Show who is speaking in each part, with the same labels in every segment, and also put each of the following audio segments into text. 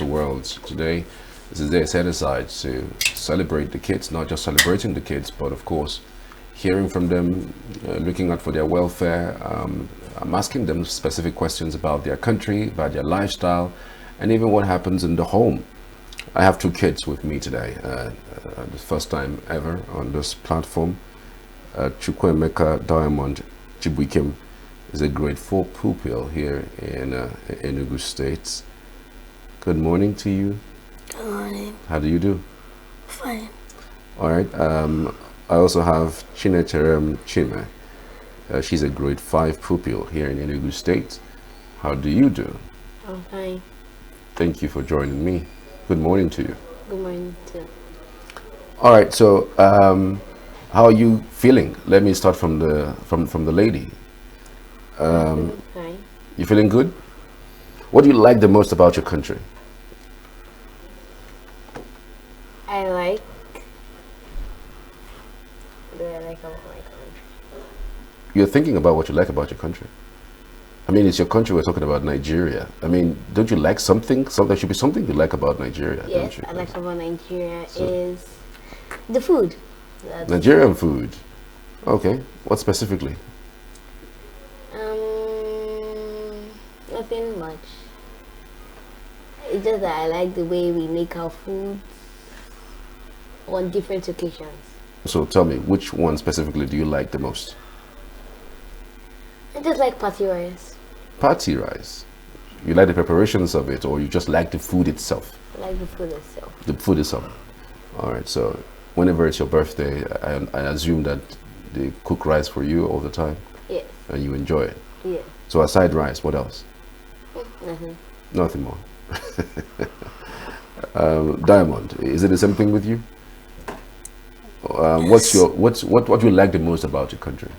Speaker 1: the world today. This is a day set aside to celebrate the kids, not just celebrating the kids, but of course, hearing from them, looking out for their welfare. I'm asking them specific questions about their country, about their lifestyle, and even what happens in the home. I have two kids with me today, the first time ever on this platform. Chukwemeka Diamond Chibuikem is a grade 4 pupil here in Enugu State. Good morning to you.
Speaker 2: Good morning.
Speaker 1: How do you do?
Speaker 2: Fine.
Speaker 1: All right. I also have Chinecherem Chime. She's a grade 5 pupil here in Enugu State. How do you do?
Speaker 2: I'm fine.
Speaker 1: Thank you for joining me. Good morning to you.
Speaker 2: Good morning too.
Speaker 1: All right. So, how are you feeling? Let me start from the lady.
Speaker 2: I'm fine.
Speaker 1: You feeling good? What do you like the most about your country?
Speaker 2: I like. What do I like about my country?
Speaker 1: You're thinking about what you like about your country. I mean, it's your country. We're talking about Nigeria. I mean, don't you like something? There should be something you like about Nigeria, don't
Speaker 2: Yes,
Speaker 1: you?
Speaker 2: I like about Nigeria is the food.
Speaker 1: Nigerian food. Okay. What specifically?
Speaker 2: Nothing much. It's just that I like the way we make our food on different occasions.
Speaker 1: So tell me, which one specifically do you like the most?
Speaker 2: I just like party rice.
Speaker 1: Party rice. You like the preparations of it, or you just like the food itself?
Speaker 2: I like the food itself.
Speaker 1: The food itself. All right. So whenever it's your birthday, I assume that they cook rice for you all the time,
Speaker 2: Yes.
Speaker 1: and you enjoy it.
Speaker 2: Yes.
Speaker 1: So aside rice, what else?
Speaker 2: Nothing.
Speaker 1: Nothing more. Diamond, is it the same thing with you?
Speaker 2: Yes.
Speaker 1: What do you like the most about your country?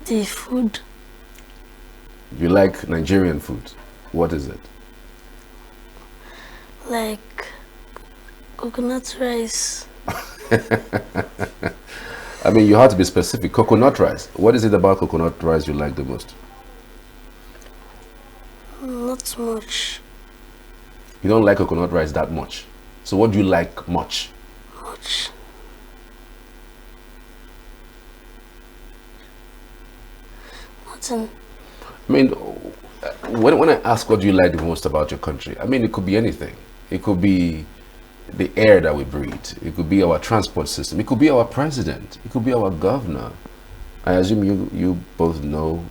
Speaker 2: The food.
Speaker 1: You like Nigerian food. What is it?
Speaker 2: Like coconut rice.
Speaker 1: I mean, you have to be specific. Coconut rice. What is it about coconut rice you like the most?
Speaker 2: Not much.
Speaker 1: You don't like coconut rice that much. So what do you like much?
Speaker 2: Much. Nothing.
Speaker 1: I mean, when I ask what do you like the most about your country, I mean, it could be anything. It could be the air that we breathe. It could be our transport system. It could be our president. It could be our governor. I assume you both know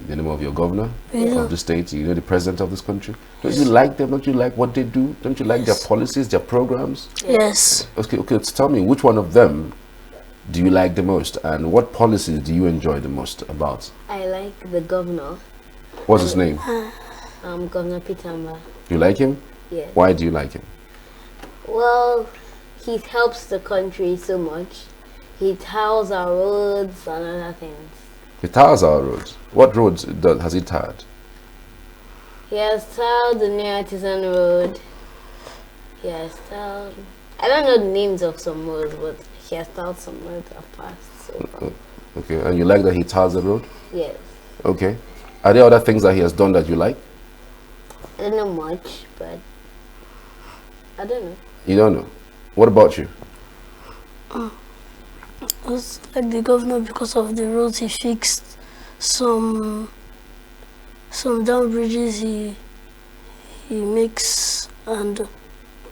Speaker 1: the name of your governor of the state. You know the president of this country. Don't you like them? Don't you like what they do? Don't you like their policies, their programs?
Speaker 2: Yes.
Speaker 1: Okay, so tell me, which one of them do you like the most, and what policies do you enjoy the most about?
Speaker 2: I like the governor.
Speaker 1: What's his name?
Speaker 2: Governor Peter Mba.
Speaker 1: You like him?
Speaker 2: Yes.
Speaker 1: Why do you like him?
Speaker 2: Well, he helps the country so much. He tiles our roads and other things.
Speaker 1: He tires our roads. What roads has he tired?
Speaker 2: He has tiled the New Artisan Road. He has tiled. I don't know the names of some roads, but he has tiled some roads I've passed so far.
Speaker 1: Okay, and you like that he tires the road?
Speaker 2: Yes.
Speaker 1: Okay. Are there other things that he has done that you like?
Speaker 2: I don't know much, but I don't know.
Speaker 1: You don't know. What about you?
Speaker 3: I was like the governor because of the roads he fixed, some dam bridges he makes and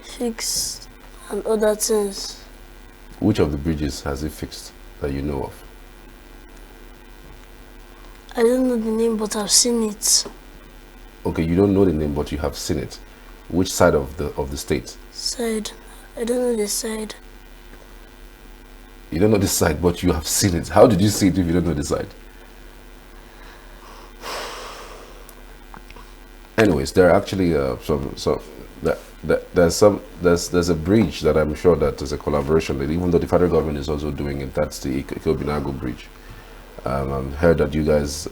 Speaker 3: fix and other things.
Speaker 1: Which of the bridges has he fixed that you know of?
Speaker 3: I don't know the name, but I've seen it.
Speaker 1: Okay, you don't know the name, but you have seen it. Which side of the state?
Speaker 3: Side. I don't know the side.
Speaker 1: You don't know the side, but you have seen it. How did you see it if you don't know the side? Anyways, there are actually there's a bridge that I'm sure that is a collaboration that even though the federal government is also doing it, that's the Ikobinago Bridge. I've heard that you guys.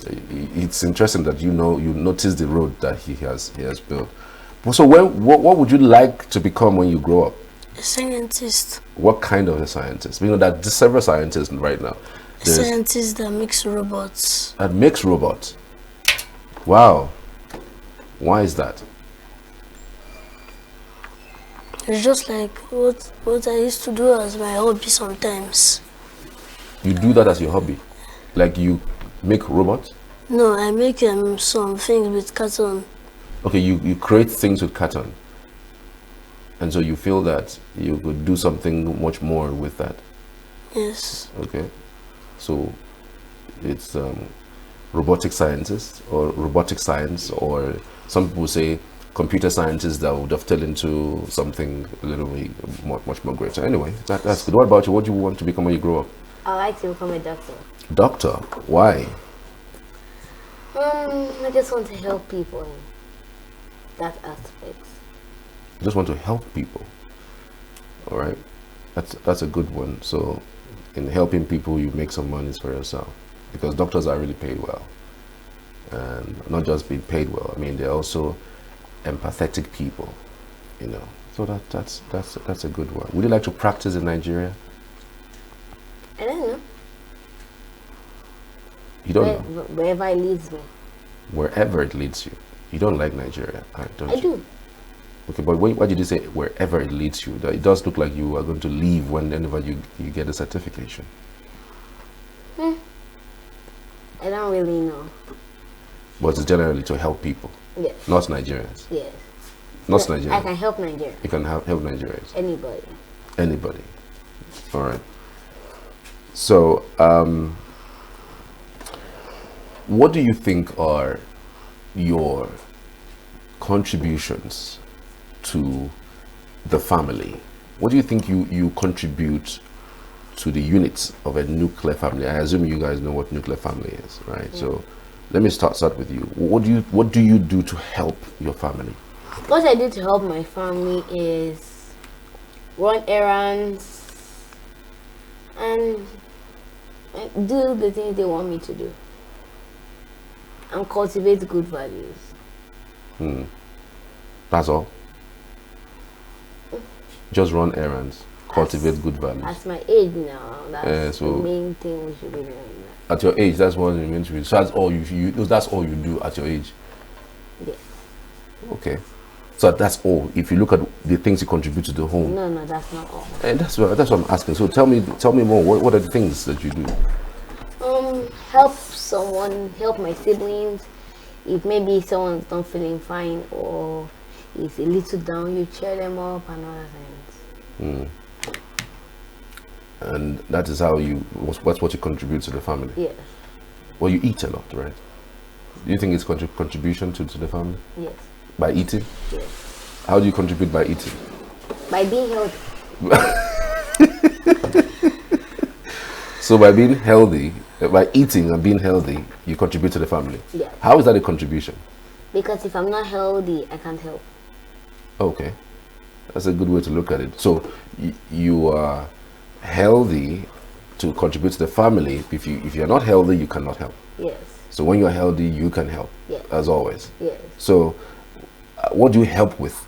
Speaker 1: It's interesting that you notice the road that he has built. So, what would you like to become when you grow up?
Speaker 3: A scientist.
Speaker 1: What kind of a scientist? You know that there's several scientists right now.
Speaker 3: A scientist that makes robots.
Speaker 1: That makes robots. Wow. Why is that?
Speaker 3: It's just like what I used to do as my hobby sometimes.
Speaker 1: You do that as your hobby? Like you make robots?
Speaker 3: No, I make some things with carton.
Speaker 1: Okay, you create things with carton. And so you feel that you could do something much more with that.
Speaker 3: Yes.
Speaker 1: Okay. So it's robotic scientists or robotic science, or some people say computer scientists that would dovetail into something a little bit much more greater. Anyway, that's good. What about you? What do you want to become when you grow up?
Speaker 2: I like to become a doctor.
Speaker 1: Doctor? Why?
Speaker 2: I just want to help people in that aspect.
Speaker 1: You just want to help people. All right. That's a good one. So in helping people, you make some money for yourself, because doctors are really paid well, and not just being paid well. I mean, they're also empathetic people, you know. So that's a good one. Would you like to practice in Nigeria?
Speaker 2: I don't know.
Speaker 1: You don't know.
Speaker 2: Wherever it leads me.
Speaker 1: Wherever it leads you. You don't like Nigeria, don't
Speaker 2: I
Speaker 1: you?
Speaker 2: do.
Speaker 1: Okay, but why did you say wherever it leads you? It does look like you are going to leave whenever you get a certification.
Speaker 2: I don't really know.
Speaker 1: But it's generally to help people,
Speaker 2: Yes.
Speaker 1: not Nigerians.
Speaker 2: Yes.
Speaker 1: Not
Speaker 2: I
Speaker 1: Nigerians.
Speaker 2: can help Nigeria.
Speaker 1: You can help Nigerians.
Speaker 2: Anybody.
Speaker 1: Anybody. All right. So, what do you think are your contributions to the family? What do you think you contribute to the units of a nuclear family? I assume you guys know what nuclear family is, right?
Speaker 2: Yeah.
Speaker 1: So let me start with you. What do you do to help your family?
Speaker 2: What I do to help my family is run errands and do the things they want me to do and cultivate good values.
Speaker 1: That's all. Just run errands, cultivate good values.
Speaker 2: At my age now, that's
Speaker 1: so
Speaker 2: the main thing we should be doing.
Speaker 1: At your age, that's what you meant to be. So that's all that's all you do at your age.
Speaker 2: Yes.
Speaker 1: Okay. So that's all. If you look at the things you contribute to the home.
Speaker 2: No, that's not all.
Speaker 1: And that's what I'm asking. So tell me more. What are the things that you do?
Speaker 2: Help someone, help my siblings. If maybe someone's not feeling fine or is a little down, you cheer them up and other things.
Speaker 1: And that is how that's what you contribute to the family.
Speaker 2: Yes.
Speaker 1: Well, you eat a lot, right? Do you think it's contribution to the family?
Speaker 2: Yes.
Speaker 1: By eating?
Speaker 2: Yes.
Speaker 1: How do you contribute by eating?
Speaker 2: By being healthy.
Speaker 1: So by being healthy, by eating and being healthy, you contribute to the family.
Speaker 2: Yes.
Speaker 1: How is that a contribution?
Speaker 2: Because if I'm not healthy, I can't help.
Speaker 1: Okay, that's a good way to look at it. So you are healthy to contribute to the family. If you're not healthy, you cannot help.
Speaker 2: Yes.
Speaker 1: So when you're healthy, you can help.
Speaker 2: Yes.
Speaker 1: As always.
Speaker 2: Yes.
Speaker 1: So what do you help with?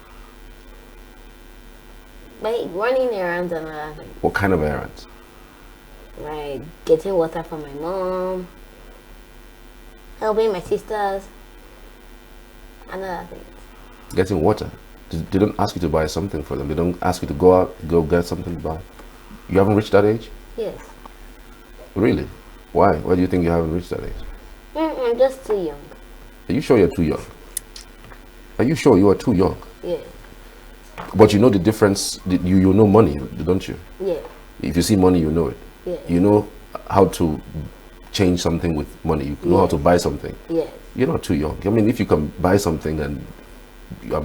Speaker 2: By running errands and other things.
Speaker 1: What kind of errands?
Speaker 2: Like getting water for my mom, helping my sisters, and other things.
Speaker 1: Getting water. They don't ask you to buy something for them. They don't ask you to go out, go get something to buy. You haven't reached that age?
Speaker 2: Yes.
Speaker 1: Really? Why? Why do you think you haven't reached that age?
Speaker 2: I'm just too young.
Speaker 1: Are you sure you're too young? Are you sure you are too young?
Speaker 2: Yes.
Speaker 1: But you know the difference. You know money, don't you?
Speaker 2: Yes.
Speaker 1: If you see money, you know it.
Speaker 2: Yes.
Speaker 1: You know how to change something with money. You know how to buy something.
Speaker 2: Yes.
Speaker 1: You're not too young. I mean, if you can buy something and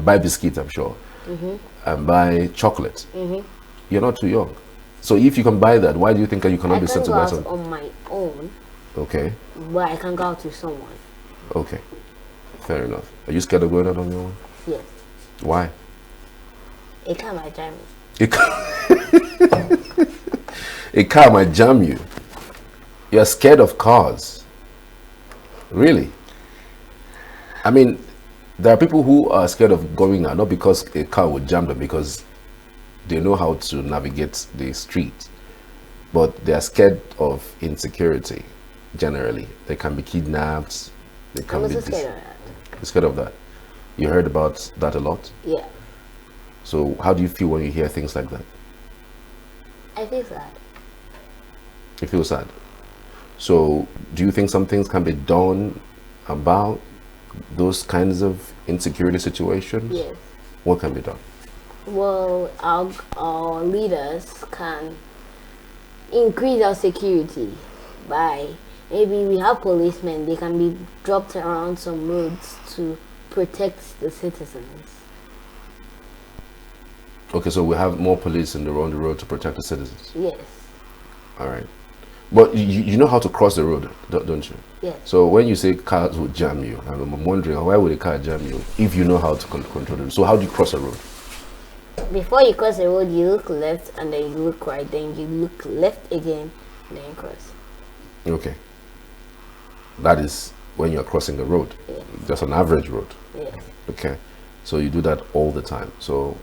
Speaker 1: buy biscuits, I'm sure, and buy chocolate, you're not too young. So if you can buy that, why do you think that you cannot be sent to buy
Speaker 2: I
Speaker 1: something?
Speaker 2: can go out on my own,
Speaker 1: Okay,
Speaker 2: but I can go out with someone.
Speaker 1: okay, fair enough. Are you scared of going out on your own?
Speaker 2: Yes.
Speaker 1: Why?
Speaker 2: It can might jam me.
Speaker 1: A car might jam you. You're scared of cars. Really? I mean, there are people who are scared of going out, not because a car would jam them, because they know how to navigate the street. But they are scared of insecurity, generally. They can be kidnapped. They can
Speaker 2: I'm
Speaker 1: be
Speaker 2: also scared of that.
Speaker 1: You're scared of that. You heard about that a lot?
Speaker 2: Yeah.
Speaker 1: So how do you feel when you hear things like that?
Speaker 2: I feel sad.
Speaker 1: You feel sad. So do you think some things can be done about those kinds of insecurity situations?
Speaker 2: Yes.
Speaker 1: What can be done?
Speaker 2: Well, our leaders can increase our security by maybe we have policemen, they can be dropped around some roads to protect the citizens.
Speaker 1: Okay, so we have more police on the road to protect the citizens.
Speaker 2: Yes.
Speaker 1: All right. But you know how to cross the road, don't you?
Speaker 2: Yes.
Speaker 1: So when you say cars would jam you, I'm wondering why would a car jam you if you know how to control it? So how do you cross a road?
Speaker 2: Before you cross the road, you look left and then you look right, then you look left again, and then you cross.
Speaker 1: Okay. That is when you're crossing the road.
Speaker 2: Yeah.
Speaker 1: Just an average road.
Speaker 2: Yes.
Speaker 1: Okay. So you do that all the time. So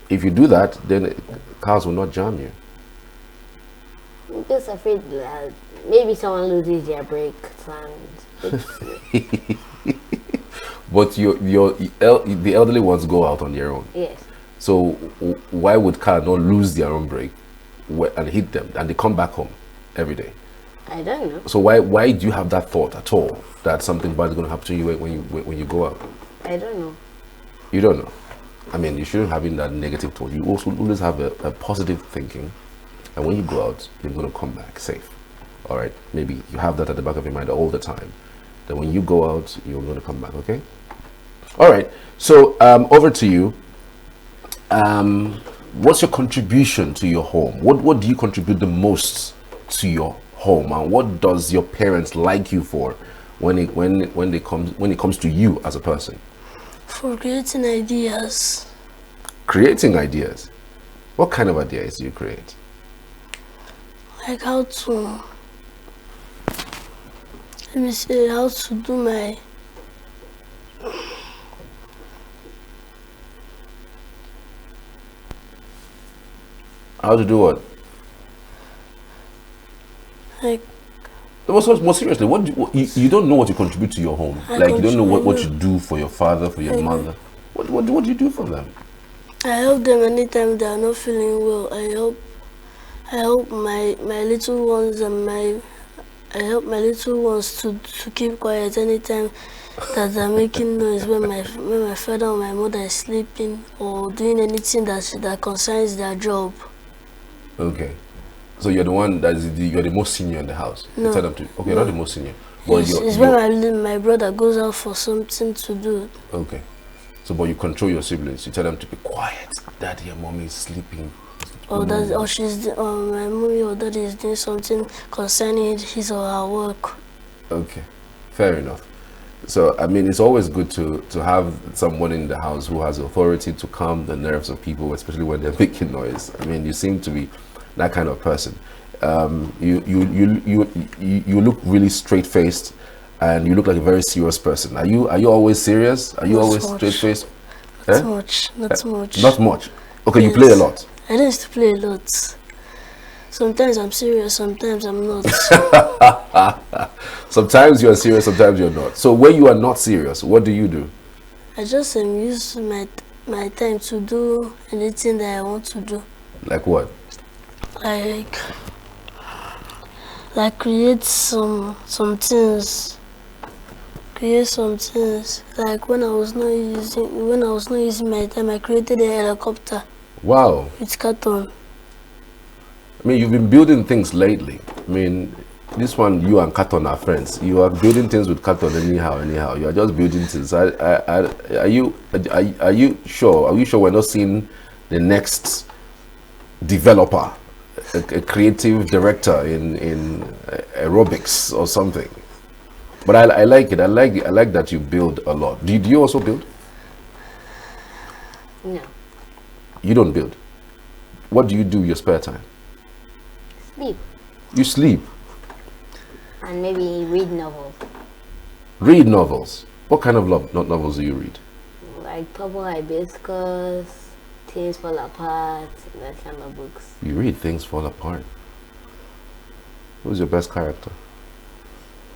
Speaker 1: if you do that, then cars will not jam you.
Speaker 2: I'm just afraid that maybe someone loses their brakes and
Speaker 1: But the elderly ones go out on their own.
Speaker 2: yes.
Speaker 1: So why would car not lose their own brake and hit them and they come back home every day?
Speaker 2: I don't know.
Speaker 1: So why do you have that thought at all that something bad is going to happen to you when you go out?
Speaker 2: I don't know.
Speaker 1: You don't know. I mean, you shouldn't have that negative thought. You also always have a positive thinking, and when you go out, you're going to come back safe. All right. Maybe you have that at the back of your mind all the time. That when you go out, you're going to come back. Okay. All right. So over to you. What's your contribution to your home? What do you contribute the most to your home, and what does your parents like you for when it comes to you as a person?
Speaker 3: For creating ideas,
Speaker 1: Creating ideas. What kind of ideas do you create?
Speaker 3: like how to, let me say, how to do my,
Speaker 1: How to do what?
Speaker 3: like,
Speaker 1: More seriously, you don't know what you contribute to your home.
Speaker 3: I
Speaker 1: Like you don't know what you
Speaker 3: contribute-
Speaker 1: do for your father, for your mother. What do you do for them?
Speaker 3: I help them anytime they are not feeling well. I help my little ones and I help my little ones to keep quiet anytime that they're making noise when my father or my mother is sleeping or doing anything that concerns their job.
Speaker 1: Okay. So you're the one you're the most senior in the house. You
Speaker 3: No.
Speaker 1: tell them to. Okay, you're not the most senior. But
Speaker 3: It's when my brother goes out for something to do.
Speaker 1: okay. So, but you control your siblings. You tell them to be quiet. Daddy and mommy is sleeping.
Speaker 3: Or my mommy or daddy is doing something concerning his or her work.
Speaker 1: Okay, fair enough. So, I mean, it's always good to have someone in the house who has authority to calm the nerves of people, especially when they're making noise. I mean, you seem to be that kind of person. You look really straight-faced, and you look like a very serious person. Are you always serious? Are you
Speaker 3: Not
Speaker 1: always
Speaker 3: much.
Speaker 1: straight-faced?
Speaker 3: Not much. Not much.
Speaker 1: Not much. Okay, you
Speaker 3: Yes.
Speaker 1: play a lot.
Speaker 3: I used to play a lot. Sometimes I'm serious, sometimes I'm not.
Speaker 1: Sometimes you're serious, sometimes you're not. So when you are not serious, what do you do?
Speaker 3: I just use my time to do anything that I want to do.
Speaker 1: Like what?
Speaker 3: Like create some things. Create some things. Like when I was not using my time, I created a helicopter
Speaker 1: Wow.
Speaker 3: with carton.
Speaker 1: I mean, you've been building things lately. I mean, this one, you and Katon are friends. You are building things with Katon anyhow. You are just building things. Are you sure? Are you sure we're not seeing the next developer, a creative director in aerobics or something? But I like it. I like that you build a lot. Do you also build?
Speaker 2: No.
Speaker 1: You don't build. What do you do in your spare time?
Speaker 2: Sleep.
Speaker 1: You sleep.
Speaker 2: And maybe read novels.
Speaker 1: Read novels. What kind of novels do you read?
Speaker 2: Like Purple Hibiscus, Things Fall Apart, that kind of books.
Speaker 1: You read Things Fall Apart. Who's your best character?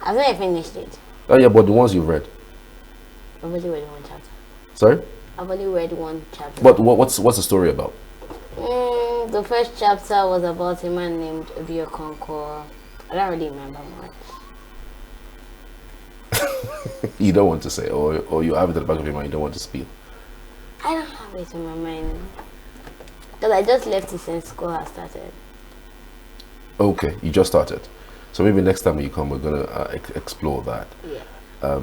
Speaker 2: I've not finished it.
Speaker 1: Oh yeah, but the ones you've read.
Speaker 2: I've only read one chapter.
Speaker 1: Sorry?
Speaker 2: I've only read one chapter.
Speaker 1: But what's the story about?
Speaker 2: The first chapter was about a man named Obio Concord. I don't really remember much.
Speaker 1: You don't want to say, or you have it at the back of your mind, you don't want to speak.
Speaker 2: I don't have it in my mind. Because I just left it since school has started.
Speaker 1: Okay, you just started. So maybe next time you come, we're going to explore that.
Speaker 2: Yeah.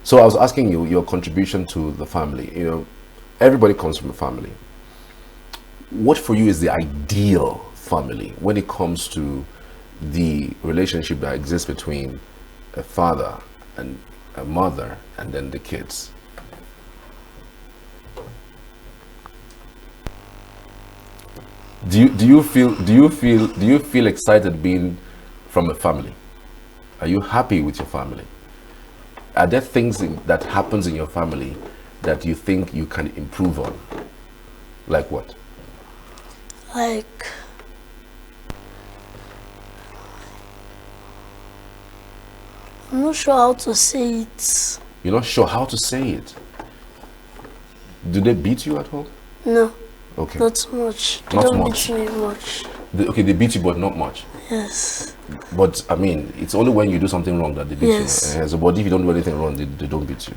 Speaker 1: So I was asking you your contribution to the family. You know, everybody comes from a family. What for you is the ideal family when it comes to the relationship that exists between a father and a mother and then the kids? Do you feel excited being from a family? Are you happy with your family? Are there things that happens in your family that you think you can improve on? Like what?
Speaker 3: Like, I'm not sure how to say it.
Speaker 1: You're not sure how to say it. Do they beat you at home?
Speaker 3: No,
Speaker 1: Okay.
Speaker 3: not much. They
Speaker 1: Not
Speaker 3: don't
Speaker 1: much.
Speaker 3: beat me much.
Speaker 1: Okay, they beat you, but not much.
Speaker 3: Yes.
Speaker 1: But I mean, it's only when you do something wrong that they beat
Speaker 3: Yes.
Speaker 1: you. So, but if you don't do anything wrong, they don't beat you.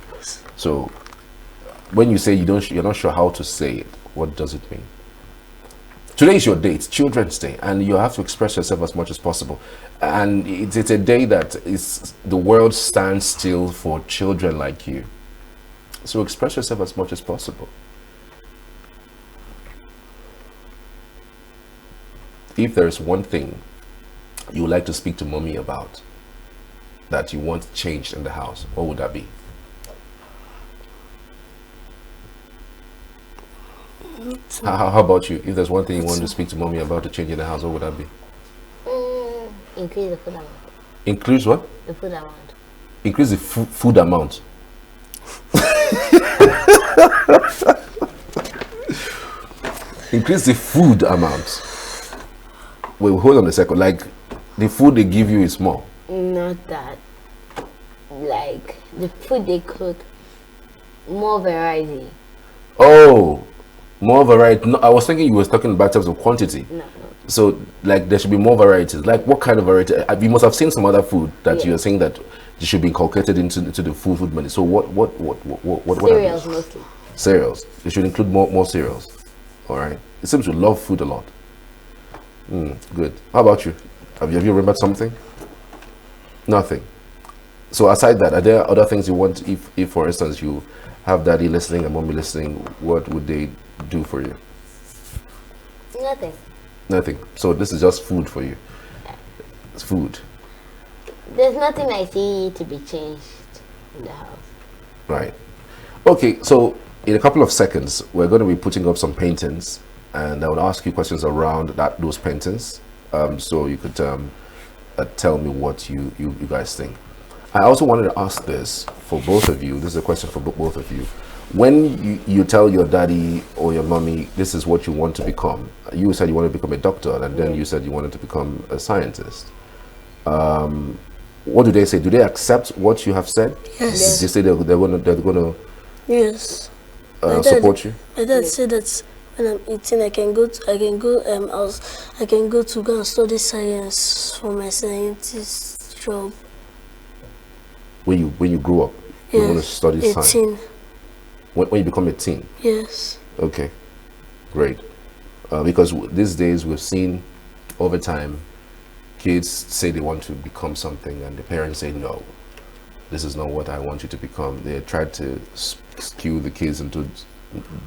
Speaker 1: So, when you say you're not sure how to say it, what does it mean? Today is your day. It's Children's Day, and you have to express yourself as much as possible. And it's a day that is the world stands still for children like you. So express yourself as much as possible. If there is one thing you would like to speak to mommy about that you want changed in the house, what would that be? How about you? If there's one thing you want to speak to mommy about to change in the house, what would that be?
Speaker 2: Increase the food amount.
Speaker 1: Increase what?
Speaker 2: The food amount.
Speaker 1: Increase the food amount. Increase the food amount. Wait, hold on a second. Like, the food they give you is small.
Speaker 2: Not that. Like, the food they cook, more variety.
Speaker 1: Oh, more variety. No, I was thinking you were talking about terms of quantity.
Speaker 2: No.
Speaker 1: So, like, there should be more varieties. Like, what kind of variety? You must have seen some other food that
Speaker 2: Yeah.
Speaker 1: you're saying that you should be inculcated into the food menu. So, what are
Speaker 2: Cereals
Speaker 1: those?
Speaker 2: mostly.
Speaker 1: Cereals. You should include more cereals. All right. It seems you love food a lot. Good. How about you? Have you remembered something? Nothing. So aside that, are there other things you want? If for instance you have daddy listening and mommy listening, what would they do for you?
Speaker 2: Nothing.
Speaker 1: Nothing. So this is just food for you. It's food,
Speaker 2: There's nothing I see to be changed in the house.
Speaker 1: right? Okay. So in a couple of seconds, we're going to be putting up some paintings, and I will ask you questions around those paintings. So you could tell me what you guys think. I also wanted to ask this for both of you. This is a question for both of you. When you tell your daddy or your mommy this is what you want to become, you said you wanted to become a doctor, and then you said you wanted to become a scientist. What do they say? Do they accept what you have said?
Speaker 3: Yes.
Speaker 1: They say they're gonna
Speaker 3: Yes.
Speaker 1: support you.
Speaker 3: My dad said that when I'm 18, I can go to go and study science for my scientist job.
Speaker 1: When you grow up, you want to
Speaker 3: Yes.
Speaker 1: study
Speaker 3: 18.
Speaker 1: science. When you become a teen.
Speaker 3: Yes.
Speaker 1: Okay, great. Because these days we've seen over time, kids say they want to become something and the parents say no, this is not what I want you to become. They try to skew the kids into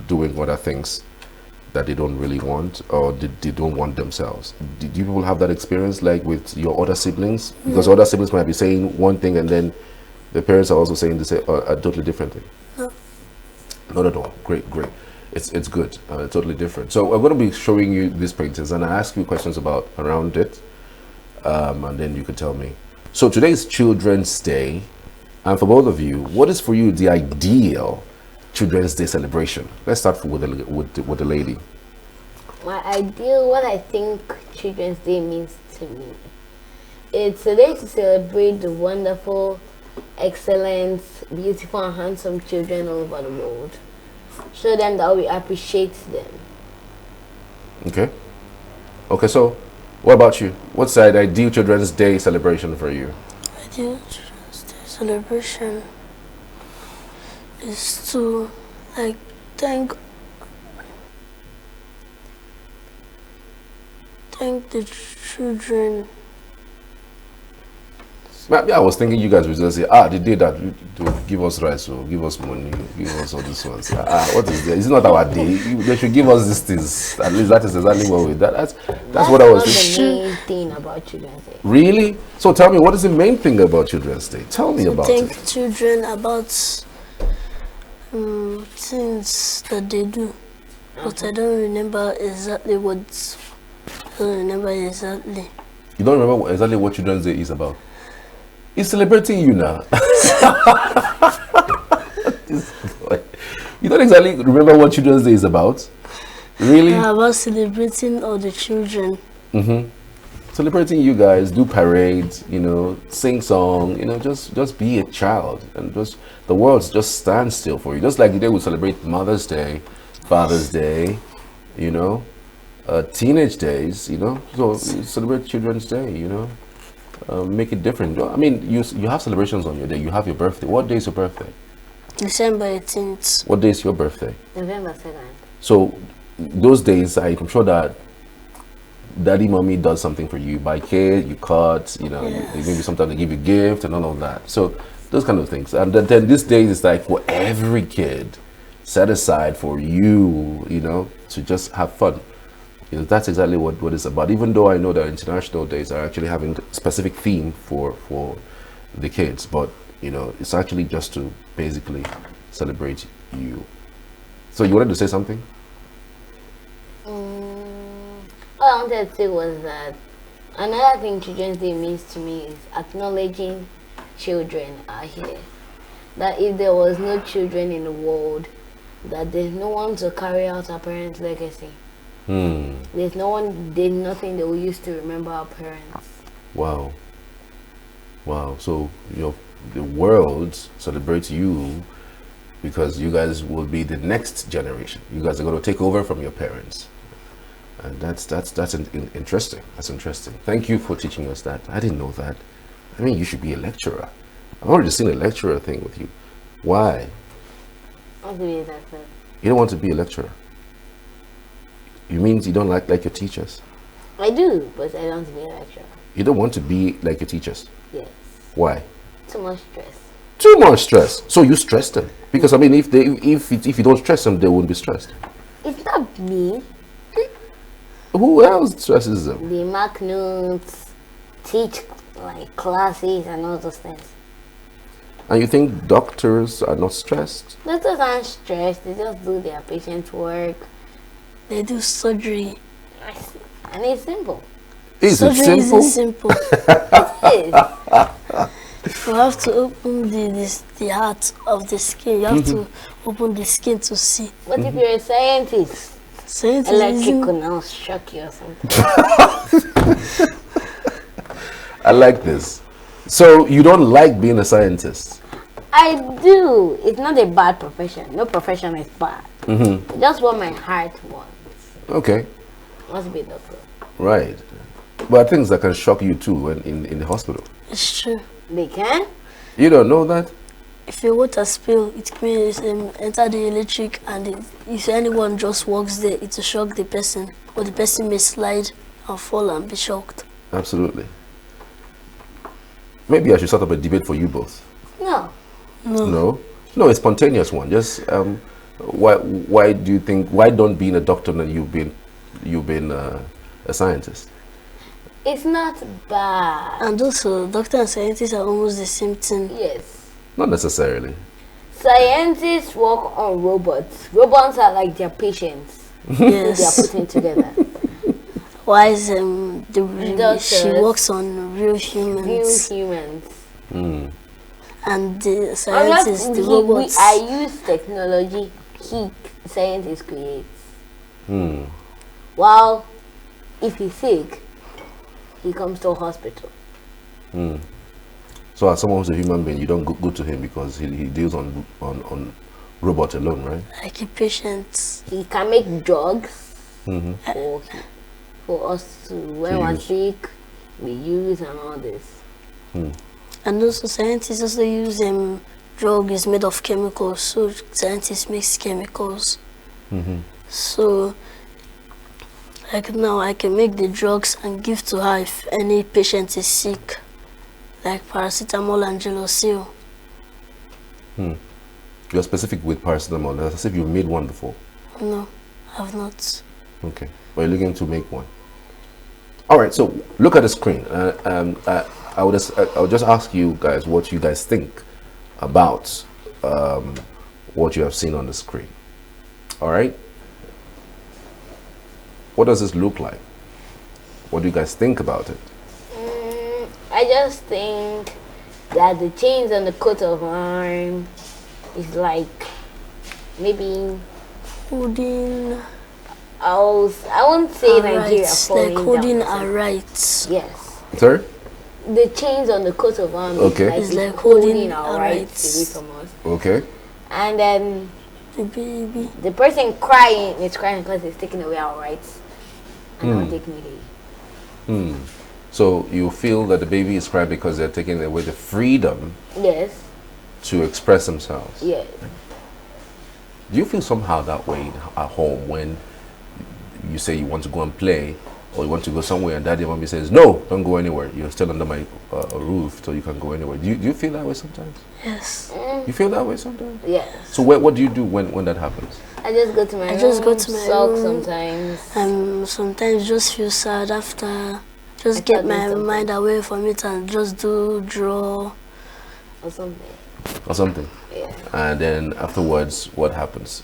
Speaker 1: doing other things that they don't really want, or they don't want themselves. Did you people have that experience, like with your other siblings? Because other siblings might be saying one thing and then the parents are also saying a totally different thing.
Speaker 3: No.
Speaker 1: Not at all. Great. It's good. Totally different. So we're going to be showing you these paintings, and I ask you questions around it, and then you can tell me. So today is Children's Day, and for both of you, what is for you the ideal Children's Day celebration? Let's start with the lady.
Speaker 2: My ideal, what I think Children's Day means to me, it's a day to celebrate the wonderful, excellent, beautiful and handsome children all over the world. show them that we appreciate them.
Speaker 1: Okay. Okay, so what about you? What's the ideal Children's Day celebration for you?
Speaker 3: Ideal Children's Day celebration is to like thank the children.
Speaker 1: Yeah, I was thinking you guys would just say, they did that to give us rice or give us money, give us all these ones. What is that? It's not our day. They should give us these things. At least that is exactly what we did. That's what I was
Speaker 2: not
Speaker 1: thinking.
Speaker 2: the main thing about Children's Day.
Speaker 1: Really? So tell me, what is the main thing about Children's Day? Tell me about
Speaker 3: Thank
Speaker 1: it.
Speaker 3: children about things that they do, but I don't remember exactly what. I don't remember exactly.
Speaker 1: You don't remember exactly what Children's Day is about? It's celebrating you now. You don't exactly remember what Children's Day is about? Really?
Speaker 3: About celebrating all the children.
Speaker 1: Celebrating you guys, do parades, sing song, just be a child, and just the world just stands still for you. Just like the day we celebrate Mother's Day, Father's Day, teenage days, so you celebrate Children's Day, make it different. I mean, you have celebrations on your day. You have your birthday. What day is your birthday?
Speaker 3: December 18th.
Speaker 1: What day is your birthday?
Speaker 2: November 2nd.
Speaker 1: So those days, I'm sure that daddy, mommy does something for you. Buy cake, you cut,
Speaker 3: Yes.
Speaker 1: maybe sometimes they give you gift and all of that. So those kind of things. And then this day is like for every kid, set aside for you, to just have fun. That's exactly what it's about. Even though I know that international days are actually having a specific theme for the kids, but it's actually just to basically celebrate you. So you wanted to say something?
Speaker 2: All I wanted to say was that another thing Children's Day means to me is acknowledging children are here. That if there was no children in the world, that there's no one to carry out our parents' legacy. There's nothing that we used to remember our parents.
Speaker 1: Wow. So the world celebrates you because you guys will be the next generation. You guys are going to take over from your parents, and that's interesting. That's interesting. Thank you for teaching us that. I didn't know that. I mean, you should be a lecturer. I've already seen a lecturer thing with you. Why?
Speaker 2: I want to be that way.
Speaker 1: You don't want to be a lecturer. You mean you don't like your teachers?
Speaker 2: I do, but I don't want to be a lecturer.
Speaker 1: You don't want to be like your teachers?
Speaker 2: Yes.
Speaker 1: Why?
Speaker 2: Too much stress.
Speaker 1: Too much stress. So you stress them because I mean, if you don't stress them, they won't be stressed.
Speaker 2: It's not me.
Speaker 1: Who else stresses them?
Speaker 2: They mark notes, teach like classes and all those things.
Speaker 1: And you think doctors are not stressed?
Speaker 2: Doctors aren't stressed. They just do their patient's work,
Speaker 3: They do surgery.
Speaker 2: and it's simple.
Speaker 1: Is it
Speaker 3: Surgery
Speaker 1: simple?
Speaker 3: isn't simple.
Speaker 2: It is.
Speaker 3: You have to open the heart of the skin. You have to open the skin to see.
Speaker 2: But if you're a scientist,
Speaker 3: Science
Speaker 2: electric
Speaker 3: isn't-
Speaker 2: could now shock you or something.
Speaker 1: I like this. So you don't like being a scientist?
Speaker 2: I do. It's not a bad profession. No profession is bad. Just what my heart wants.
Speaker 1: Okay,
Speaker 2: Wants to be a doctor.
Speaker 1: right. But things that can shock you too when in the hospital.
Speaker 3: It's true.
Speaker 2: They can.
Speaker 1: You don't know that?
Speaker 3: If your water spill, it means enter the electric, and if anyone just walks there, it will shock the person, or the person may slide and fall and be shocked.
Speaker 1: Absolutely. Maybe I should start up a debate for you both.
Speaker 2: No.
Speaker 1: No, a spontaneous one. Just why do you think, why don't being a doctor and you've been a scientist?
Speaker 2: It's not bad.
Speaker 3: And also, doctor and scientist are almost the same thing.
Speaker 2: Yes.
Speaker 1: Not necessarily.
Speaker 2: Scientists work on robots. Robots are like their patients. They are
Speaker 3: Yes.
Speaker 2: putting together.
Speaker 3: Why she
Speaker 2: Doctors.
Speaker 3: works on real
Speaker 2: Real
Speaker 3: humans,
Speaker 2: humans.
Speaker 3: and the
Speaker 2: I'm
Speaker 3: scientists,
Speaker 2: not,
Speaker 3: the
Speaker 2: he-
Speaker 3: robots.
Speaker 2: I use technology. Scientist creates. While if he's sick, he comes to a hospital.
Speaker 1: So as someone who's a human being, you don't go to him because he deals on robot alone, right?
Speaker 3: like a patient.
Speaker 2: He can make drugs
Speaker 1: Mm-hmm.
Speaker 2: for us to, when we're
Speaker 1: use.
Speaker 2: sick, we use and all this.
Speaker 3: And also scientists also use drug is made of chemicals, so scientists mix chemicals.
Speaker 1: Mm-hmm.
Speaker 3: So like now I can make the drugs and give to her if any patient is sick, like paracetamol and Gelosil.
Speaker 1: You're specific with paracetamol. That's as if you made one before.
Speaker 3: No, I've not.
Speaker 1: Okay, but you're looking to make one. All right. So look at the screen. I would just ask you guys what you guys think about what you have seen on the screen. All right. What does this look like? What do you guys think about it?
Speaker 2: I just think that the chains on the coat of arm is like maybe
Speaker 3: Holding
Speaker 2: I won't say
Speaker 3: our
Speaker 2: Nigeria
Speaker 3: rights,
Speaker 2: falling
Speaker 3: like holding
Speaker 2: down.
Speaker 3: our rights.
Speaker 2: Yes.
Speaker 1: Sorry.
Speaker 2: The chains on the coat of arm
Speaker 1: Okay.
Speaker 2: is
Speaker 3: It's
Speaker 2: like
Speaker 3: like
Speaker 2: holding
Speaker 3: holding
Speaker 2: our
Speaker 3: our
Speaker 2: rights
Speaker 3: rights.
Speaker 2: away from us.
Speaker 1: Okay.
Speaker 2: And then
Speaker 3: The baby.
Speaker 2: the person crying is crying because it's taking away our rights and our dignity.
Speaker 1: So you feel that the baby is crying because they're taking away the freedom
Speaker 2: Yes.
Speaker 1: to express themselves.
Speaker 2: Yes.
Speaker 1: Do you feel somehow that way at home when you say you want to go and play or you want to go somewhere and daddy and mommy says, no, don't go anywhere. You're still under my roof so you can go anywhere. Do you feel that way sometimes?
Speaker 3: Yes.
Speaker 1: You feel that way sometimes?
Speaker 2: Yes.
Speaker 1: So what do you do when that happens?
Speaker 2: I just go to my room.
Speaker 3: just go to my
Speaker 2: sulk
Speaker 3: room.
Speaker 2: sometimes.
Speaker 3: Sometimes just feel sad after. Just
Speaker 2: After
Speaker 3: get
Speaker 2: doing
Speaker 3: my
Speaker 2: something.
Speaker 3: mind away from it and just draw.
Speaker 2: Or something.
Speaker 1: Or something?
Speaker 2: Yeah.
Speaker 1: And then afterwards, what happens?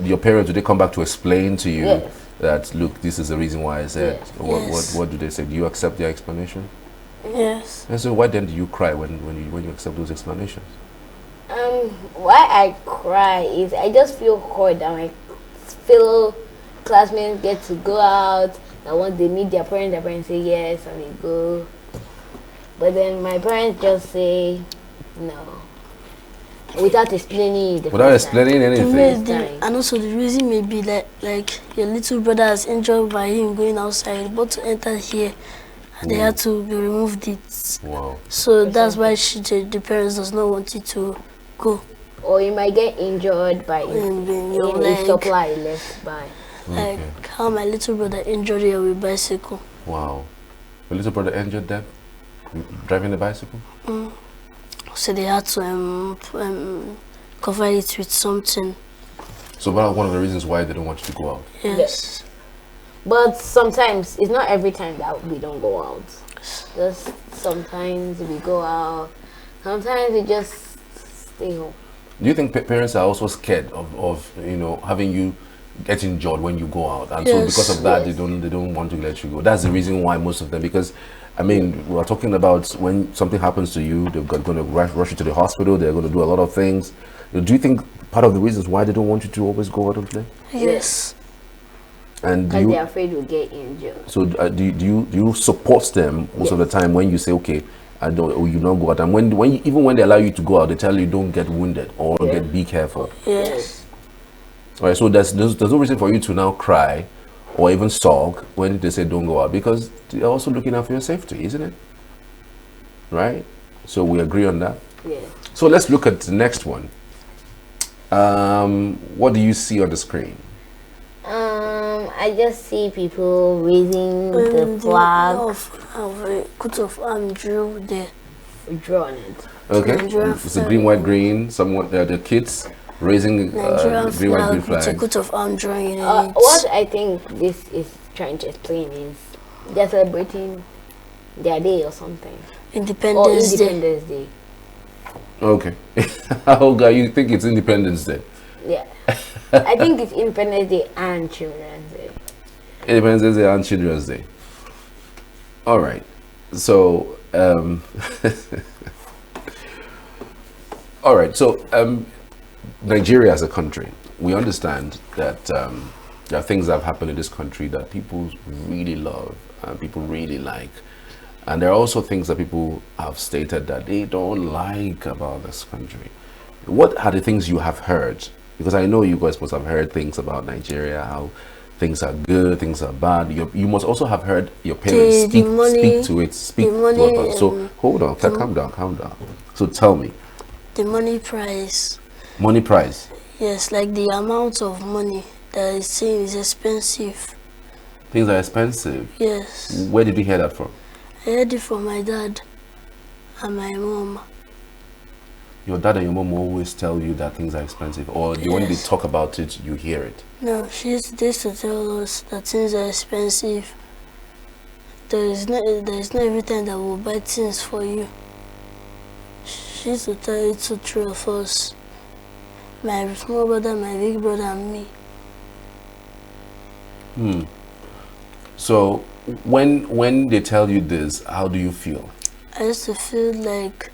Speaker 1: Your parents, do they come back to explain to you
Speaker 2: Yes.
Speaker 1: that, look, this is the reason why I said?
Speaker 2: Yes.
Speaker 1: What do they say? Do you accept their explanation?
Speaker 3: Yes.
Speaker 1: And so why then do you cry when you accept those explanations?
Speaker 2: Why I cry is I just feel hurt and my fellow classmates get to go out. And once they meet their parents say yes and they go. But then my parents just say no. Without explaining it the
Speaker 1: Without
Speaker 2: first time.
Speaker 1: explaining
Speaker 3: The
Speaker 1: anything.
Speaker 3: way
Speaker 2: First time.
Speaker 3: and also the reason may be like your little brother is injured by him going outside, but to enter here, and they had to be removed it.
Speaker 1: Wow.
Speaker 3: So that's why the parents does not want you to go.
Speaker 2: Or you might get injured by
Speaker 3: In your
Speaker 2: a
Speaker 3: leg.
Speaker 2: supply left by.
Speaker 1: Okay.
Speaker 3: Like how my little brother injured here with bicycle.
Speaker 1: Wow. Your little brother injured them driving the bicycle?
Speaker 3: So they had to cover it with something.
Speaker 1: So what are one of the reasons why they don't want you to go out?
Speaker 3: Yes.
Speaker 2: But sometimes, it's not every time that we don't go out. Just sometimes we go out. Sometimes we just stay home.
Speaker 1: Do you think parents are also scared of having you get injured when you go out, and so
Speaker 3: Yes.
Speaker 1: because of that
Speaker 2: Yes.
Speaker 1: they don't want to let you go? That's the reason why most of them, because I mean, we're talking about when something happens to you, they're going to rush you to the hospital. They're going to do a lot of things. Do you think part of the reasons why they don't want you to always go out and play?
Speaker 3: Yes.
Speaker 1: And do
Speaker 2: Because
Speaker 1: you,
Speaker 2: they're afraid we'll get injured.
Speaker 1: so do you support them most of the time when you say, okay, I don't, or you don't go out, and even when they allow you to go out, they tell you don't get wounded or be careful.
Speaker 3: Yes.
Speaker 1: All right, so there's no reason for you to now cry or even sulk when they say don't go out, because they're also looking out for your safety, isn't it? Right? So we agree on that.
Speaker 2: Yeah.
Speaker 1: So let's look at the next one. What do you see on the screen?
Speaker 2: I just see people raising the flag,
Speaker 3: of a coat of arm drill there.
Speaker 2: drawing it.
Speaker 1: Okay,
Speaker 3: Nigerian
Speaker 1: it's a
Speaker 3: flag.
Speaker 1: green, white, green. Somewhat the kids raising
Speaker 3: Nigerian
Speaker 1: green, white, green
Speaker 3: flag with a
Speaker 1: flag.
Speaker 3: coat of arm drawing in it.
Speaker 2: What I think this is trying to explain is they're celebrating their day or something. Or
Speaker 3: Independence Day.
Speaker 2: Independence Day.
Speaker 1: Okay. How guy you think it's Independence Day?
Speaker 2: Yeah. I think it's Independence Day and Children's Day.
Speaker 1: Independence Day and Children's Day. All right. So, all right. So, Nigeria as a country, we understand that there are things that have happened in this country that people really love and people really like. And there are also things that people have stated that they don't like about this country. What are the things you have heard? Because I know you guys must have heard things about Nigeria, how things are good, things are bad. You must also have heard your parents
Speaker 3: The money-
Speaker 1: speak to it, speak
Speaker 3: the
Speaker 1: to
Speaker 3: money,
Speaker 1: about it. So hold on, calm down, calm down. So tell me,
Speaker 3: The money price.
Speaker 1: money price.
Speaker 3: Yes, like the amount of money that is saying is expensive.
Speaker 1: Things are expensive.
Speaker 3: Yes.
Speaker 1: Where did you hear that from?
Speaker 3: I heard it from my dad and my mom.
Speaker 1: Your dad and your mom always tell you that things are expensive, or when they
Speaker 3: Yes.
Speaker 1: talk about it, you hear it.
Speaker 3: No, they used to tell us that things are expensive. There is not every time that we'll buy things for you. She used to tell it to three of us. My small brother, my big brother, and me.
Speaker 1: So when they tell you this, how do you feel?
Speaker 3: I used to feel like,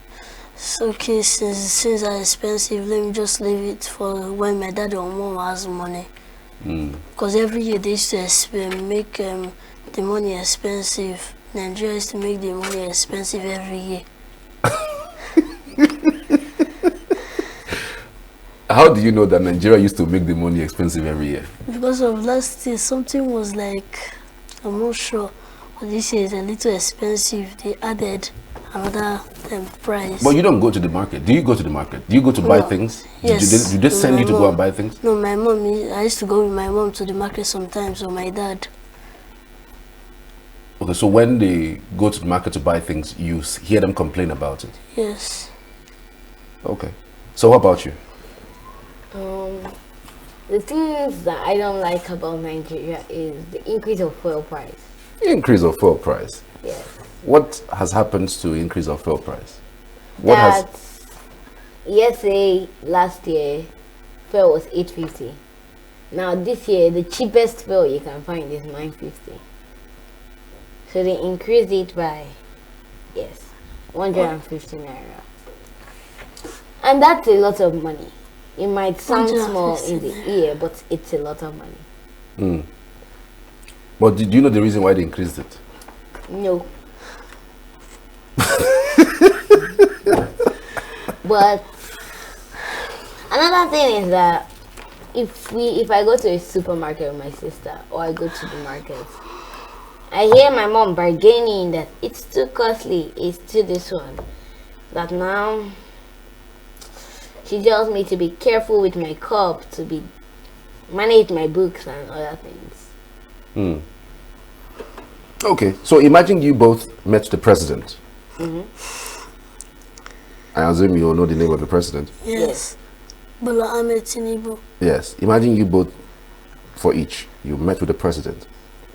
Speaker 3: it's okay, since things are expensive, let me just leave it for when my dad or mom has money. Because every year they used to make the money expensive. Nigeria used to make the money expensive every year.
Speaker 1: How do you know that Nigeria used to make the money expensive every year?
Speaker 3: Because of last year, something was like, I'm not sure, but this year is a little expensive. They added another price.
Speaker 1: But you don't go to the market. Do you go to the market? Do you go to buy
Speaker 3: No.
Speaker 1: things?
Speaker 3: Yes.
Speaker 1: Do they send
Speaker 3: My
Speaker 1: you to go
Speaker 3: mom.
Speaker 1: and buy things?
Speaker 3: No, my mom, I used to go with my mom to the market sometimes, or my dad.
Speaker 1: Okay, so when they go to the market to buy things, you hear them complain about it.
Speaker 3: Yes.
Speaker 1: Okay. So what about you?
Speaker 2: The things that I don't like about Nigeria is the increase of fuel price.
Speaker 1: Increase of fuel price.
Speaker 2: Yes.
Speaker 1: What has happened to increase of fuel price?
Speaker 2: Yesterday, last year, fuel was 850. Now this year, the cheapest fuel you can find is 950. So they increased it by, 150 naira. And that's a lot of money. It might sound small in the ear, but it's a lot of money.
Speaker 1: But do you know the reason why they increased it?
Speaker 2: No. But another thing is that if I go to a supermarket with my sister, or I go to the market, I hear my mom bargaining that it's too costly, it's too this one. That now she tells me to be careful with my cup, to manage my books and other things.
Speaker 1: Okay, so imagine you both met the president. I assume you all know the name of the president.
Speaker 3: Yes. Bola Ahmed Tinubu.
Speaker 1: Yes, imagine you both, for each, you met with the president.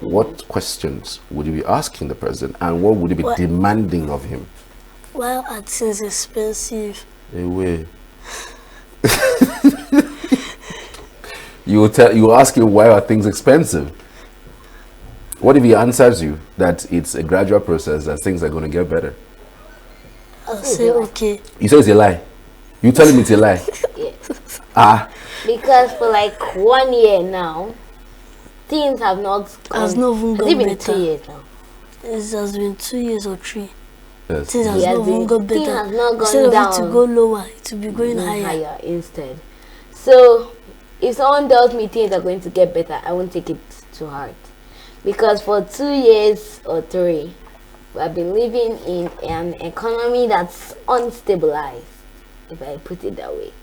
Speaker 1: What questions would you be asking the president, and what would you be demanding of him?
Speaker 3: Why are things expensive?
Speaker 1: Away. You will ask him, why are things expensive? What if he answers you that it's a gradual process, that things are going to get better?
Speaker 3: I'll say okay.
Speaker 1: You say it's a lie. You tell him it's a lie.
Speaker 2: Because for like 1 year now, things have not
Speaker 3: Has not even
Speaker 2: Has
Speaker 3: got
Speaker 2: it been
Speaker 3: better.
Speaker 2: 2 years now?
Speaker 3: It has been 2 years or 3.
Speaker 1: Yes.
Speaker 3: Things has
Speaker 2: It has
Speaker 3: not even
Speaker 2: been-
Speaker 3: got
Speaker 2: things
Speaker 3: better.
Speaker 2: has not gone
Speaker 3: Instead of it to
Speaker 2: down.
Speaker 3: go lower, it will be going higher.
Speaker 2: Higher instead. So if someone tells me things are going to get better, I won't take it too hard. Because for 2 years or 3, we have been living in an economy that's unstabilized, if I put it that way.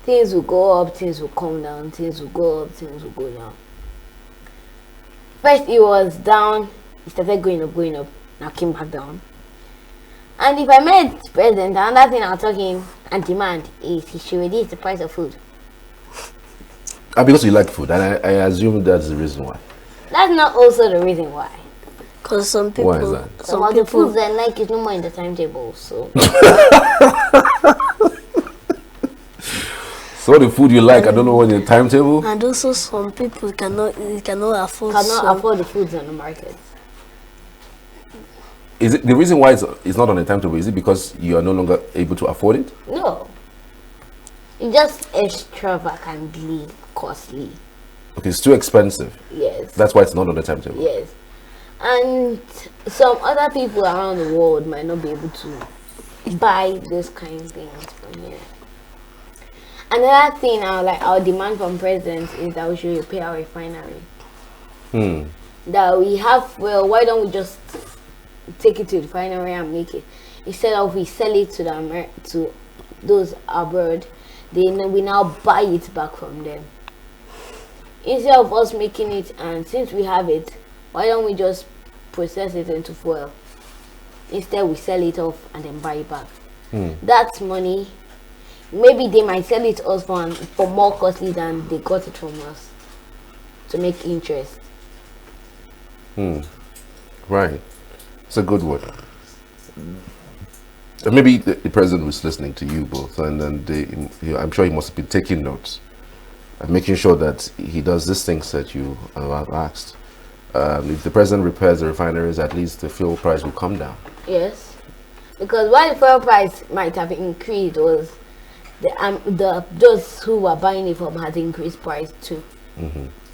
Speaker 2: Things will go up, things will come down, things will go up, things will go down. First it was down, it started going up, now came back down. And if I met the president, another thing I'm talking and demand is he should reduce the price of food.
Speaker 1: Because you like food, and I assume that's the reason why.
Speaker 2: That's not also the reason why.
Speaker 3: Because some people,
Speaker 1: Why is that?
Speaker 2: Some of the foods I like is no more in the timetable, so
Speaker 1: So the food you like, I don't know what the timetable.
Speaker 3: and also some people cannot afford
Speaker 2: cannot
Speaker 3: some.
Speaker 2: afford the foods on the market.
Speaker 1: Is it the reason why it's not on the timetable? Is it because you are no longer able to afford it?
Speaker 2: No. It's just extravagantly costly.
Speaker 1: Okay, it's too expensive.
Speaker 2: Yes.
Speaker 1: That's why it's not on the timetable.
Speaker 2: Yes. And some other people around the world might not be able to buy those kind of things from here. Another thing our demand from president is that we should repair our refinery. That we have, well, why don't we just take it to the refinery and make it, instead of we sell it to those abroad, then we now buy it back from them. Instead of us making it, and since we have it, why don't we just process it into fuel? Instead we sell it off and then buy it back. That's money. Maybe they might sell it to us for more costly than they got it from us to make interest.
Speaker 1: Right. It's a good word. And maybe the president was listening to you both, and then I'm sure he must have been taking notes and making sure that he does these things that you have asked. If the president repairs the refineries, at least the fuel price will come down.
Speaker 2: Yes, because why the fuel price might have increased was those who were buying it from had increased price too.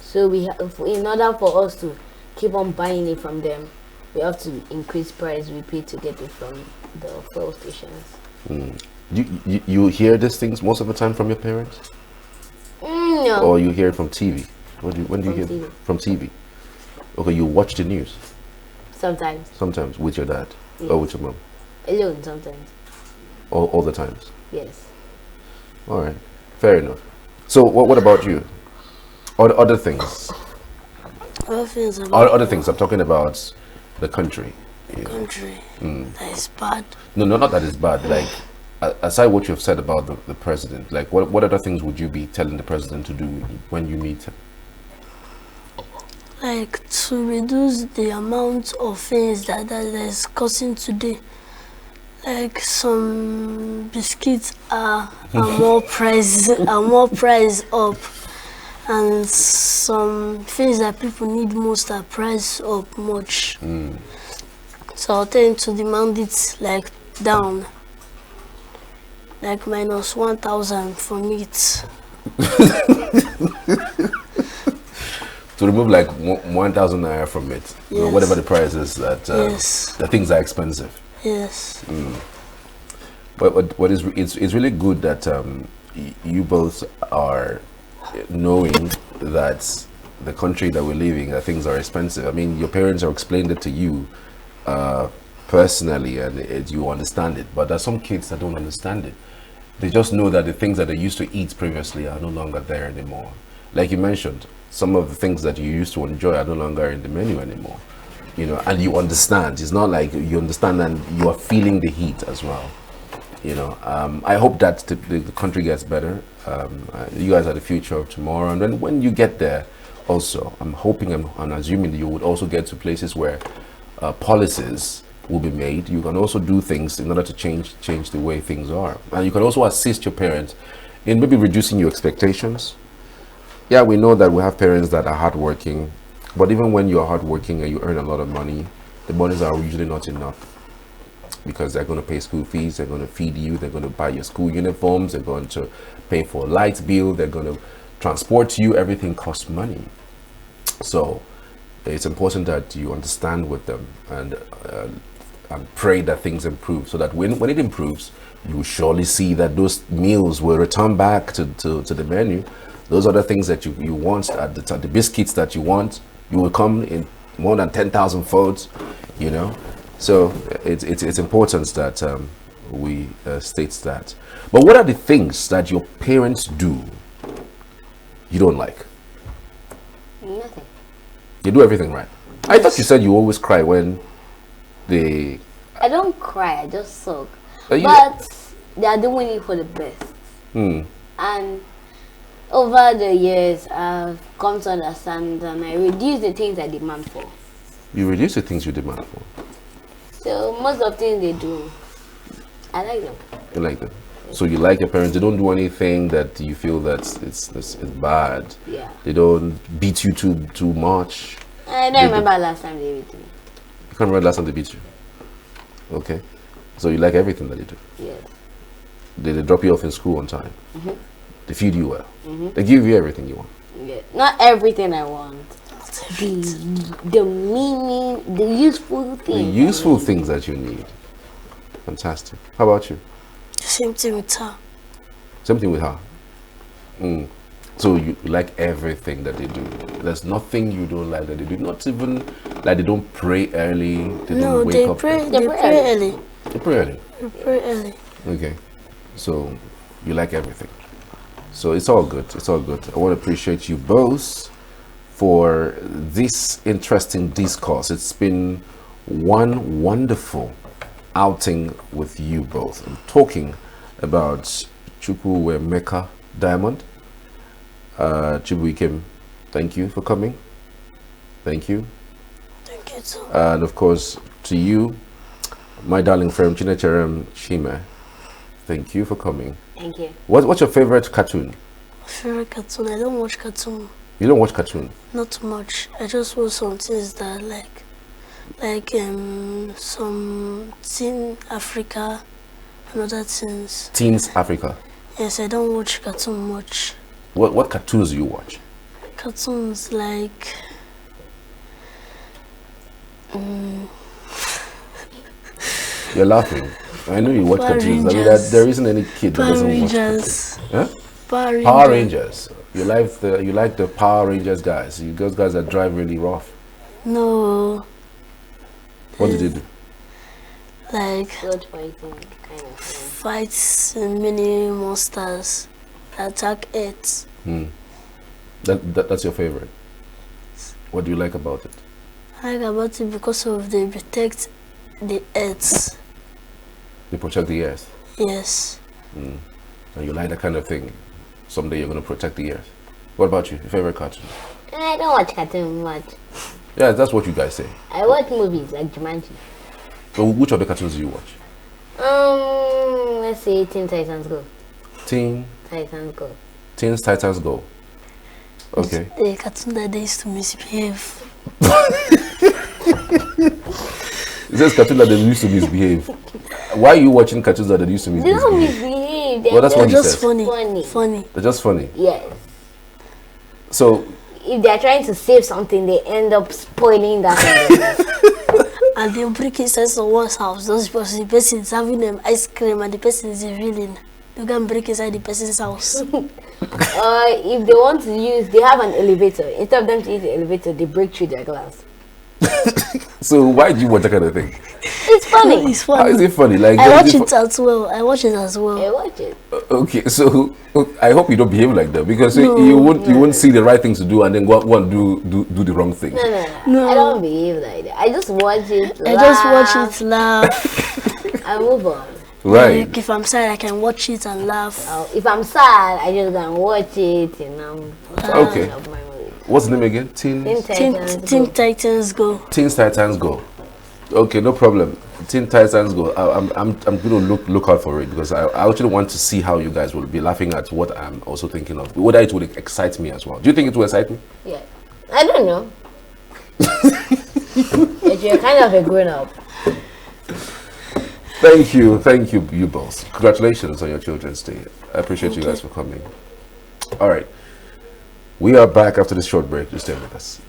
Speaker 2: So in order for us to keep on buying it from them, we have to increase price we pay to get it from the fuel stations.
Speaker 1: You hear these things most of the time from your parents?
Speaker 2: No.
Speaker 1: Or you hear it from TV? When do you hear
Speaker 2: TV.
Speaker 1: from TV? Okay, you watch the news
Speaker 2: Sometimes.
Speaker 1: sometimes with your dad
Speaker 2: Yes.
Speaker 1: or with your mom,
Speaker 2: Alone sometimes.
Speaker 1: all the times.
Speaker 2: Yes.
Speaker 1: All right, fair enough. So what about you? Other things.
Speaker 3: Other things about
Speaker 1: Other things. I'm talking about the country.
Speaker 3: the country that is bad.
Speaker 1: No, not that it's bad. Like, aside what you've said about the president, like what other things would you be telling the president to do when you meet him?
Speaker 3: Like to reduce the amount of things that is costing today. Like some biscuits are more price up, and some things that people need most are price up much. So I'll tell him to demand it like down, like minus 1,000 for meat.
Speaker 1: To remove like 1,000 naira from it, you know,
Speaker 3: Yes.
Speaker 1: whatever the price is, that
Speaker 3: Yes.
Speaker 1: the things are expensive.
Speaker 3: Yes.
Speaker 1: But what is it's really good that you both are knowing that the country that we're living, that things are expensive. I mean, your parents have explained it to you personally, and you understand it. But there's some kids that don't understand it. They just know that the things that they used to eat previously are no longer there anymore. Like you mentioned, some of the things that you used to enjoy are no longer in the menu anymore. You know, and you understand. It's not like you understand and you are feeling the heat as well. You know, I hope that the country gets better. You guys are the future of tomorrow, and then when you get there, also, I'm hoping and assuming that you would also get to places where policies will be made. You can also do things in order to change the way things are, and you can also assist your parents in maybe reducing your expectations. Yeah, we know that we have parents that are hardworking, but even when you're hardworking and you earn a lot of money, the monies are usually not enough, because they're going to pay school fees, they're going to feed you, they're going to buy your school uniforms, they're going to pay for a light bill, they're going to transport you. Everything costs money. So it's important that you understand with them and pray that things improve, so that when it improves, you will surely see that those meals will return back to the menu. Those are the things that you want, the biscuits that you want, you will come in more than 10,000 folds, you know. So it's important that we state that. But what are the things that your parents do you don't like?
Speaker 2: Nothing.
Speaker 1: You do everything right. I thought you said you always cry when they...
Speaker 2: I don't cry, I just sulk.
Speaker 1: You-
Speaker 2: But they are doing it for the best. And over the years, I've come to understand, and I reduce the things I demand for.
Speaker 1: You reduce the things you demand for.
Speaker 2: So most of the things they do, I like them.
Speaker 1: You like them. So you like your parents. They don't do anything that you feel that it's bad.
Speaker 2: Yeah.
Speaker 1: They don't beat you too much.
Speaker 2: I
Speaker 1: They
Speaker 2: don't
Speaker 1: do.
Speaker 2: remember last time they beat me.
Speaker 1: You can't remember last time they beat you. Okay. So you like everything that they do.
Speaker 2: Yes.
Speaker 1: They drop you off in school on time. They feed you well. They give you everything you want.
Speaker 2: Yeah. Not everything I want. The meaning, the useful
Speaker 1: The
Speaker 2: things.
Speaker 1: useful things that you need. Fantastic. How about you?
Speaker 3: The same thing with her.
Speaker 1: Same thing with her. So you like everything that they do. There's nothing you don't like that they do. Not even like they don't pray early. They
Speaker 3: No,
Speaker 1: don't wake
Speaker 3: they
Speaker 1: up.
Speaker 3: pray.
Speaker 2: They
Speaker 3: They
Speaker 2: pray
Speaker 3: pray
Speaker 2: early.
Speaker 3: early.
Speaker 1: They pray early.
Speaker 3: They pray early.
Speaker 1: Okay. So you like everything. So it's all good. It's all good. I want to appreciate you both for this interesting discourse. It's been one wonderful outing with you both. I'm talking about Chukwuemeka Diamond. Chibuikem, thank you for coming. Thank you.
Speaker 3: Thank you too.
Speaker 1: And of course, to you, my darling friend Chinecherem Shime, thank you for coming.
Speaker 2: Thank you.
Speaker 1: What's your favorite cartoon?
Speaker 3: Favorite cartoon? I don't watch cartoon.
Speaker 1: You don't watch cartoon?
Speaker 3: Not much. I just watch some things that I like some Teen Africa and other things.
Speaker 1: Teens Africa.
Speaker 3: Yes, I don't watch cartoon much.
Speaker 1: What cartoons do you watch?
Speaker 3: Cartoons like
Speaker 1: You're laughing. I know you watch
Speaker 3: Power
Speaker 1: cartoons. I mean,
Speaker 3: Rangers.
Speaker 1: there isn't any kid that
Speaker 3: Power
Speaker 1: doesn't watch
Speaker 3: Rangers.
Speaker 1: cartoons. Huh?
Speaker 3: Power Rangers.
Speaker 1: Power Rangers. You like the Power Rangers guys. Those guys that drive really rough.
Speaker 3: No,
Speaker 1: What did they do?
Speaker 3: like
Speaker 2: Sword fighting kind of thing.
Speaker 3: fights mini monsters that attack Earth.
Speaker 1: That's your favorite. What do you like about it?
Speaker 3: I like about it because of they protect the Earth.
Speaker 1: They protect the earth.
Speaker 3: Yes.
Speaker 1: And you like that kind of thing. Someday you're going to protect the earth. What about you? Your favorite cartoon?
Speaker 2: I don't watch cartoon much.
Speaker 1: Yeah, that's what you guys say.
Speaker 2: I watch movies like Jumanji.
Speaker 1: So which of the cartoons do you watch?
Speaker 2: Let's say Teen Titans Go.
Speaker 1: Teen
Speaker 2: Titans Go.
Speaker 1: Teens Titans Go. Okay.
Speaker 3: The cartoon that they used to misbehave.
Speaker 1: It says cartoon that they used to misbehave. Why are you watching cartoons that they used to
Speaker 2: They don't
Speaker 1: misbehave?
Speaker 2: misbehave.
Speaker 1: Well, that's
Speaker 2: They're
Speaker 1: what he
Speaker 3: Just
Speaker 1: says.
Speaker 3: funny.
Speaker 2: Funny.
Speaker 3: Funny.
Speaker 1: They're just funny.
Speaker 2: Yes.
Speaker 1: So
Speaker 2: If they're trying to save something, they end up spoiling that.
Speaker 3: And they'll break inside someone's house just because the person is having ice cream and the person is revealing. You can break inside the person's house.
Speaker 2: If they want to use, they have an elevator. Instead of them to use the elevator, they break through their glass.
Speaker 1: so why do you watch that kind of thing?
Speaker 2: It's funny.
Speaker 3: It's
Speaker 1: How is
Speaker 3: funny.
Speaker 1: it funny? Like
Speaker 3: I watch
Speaker 1: is
Speaker 3: it as well. I watch it as
Speaker 2: I
Speaker 3: well.
Speaker 2: watch it.
Speaker 1: Okay, so I hope you don't behave like that because you won't see the right things to do and then go and do the wrong thing.
Speaker 2: No. I don't behave like that. I just watch it.
Speaker 3: I just watch it, laugh.
Speaker 2: I move on.
Speaker 1: Right.
Speaker 3: Like if I'm sad, I can watch it and laugh.
Speaker 2: If I'm sad, I just go and watch it.
Speaker 1: Okay.
Speaker 2: Of my movie.
Speaker 1: What's the name again?
Speaker 2: Teen
Speaker 3: Teen Titans Go.
Speaker 1: Teens Titans Go. Okay, no problem. Teen Titans Go. I'm going to look out for it because I actually want to see how you guys will be laughing at what I'm also thinking of. Whether it would excite me as well. Do you think it will excite me?
Speaker 2: Yeah. I don't know. But you're kind of a grown up.
Speaker 1: Thank you, you both. Congratulations on your Children's Day. I appreciate you guys for coming. All right, we are back after this short break. Just stay with us.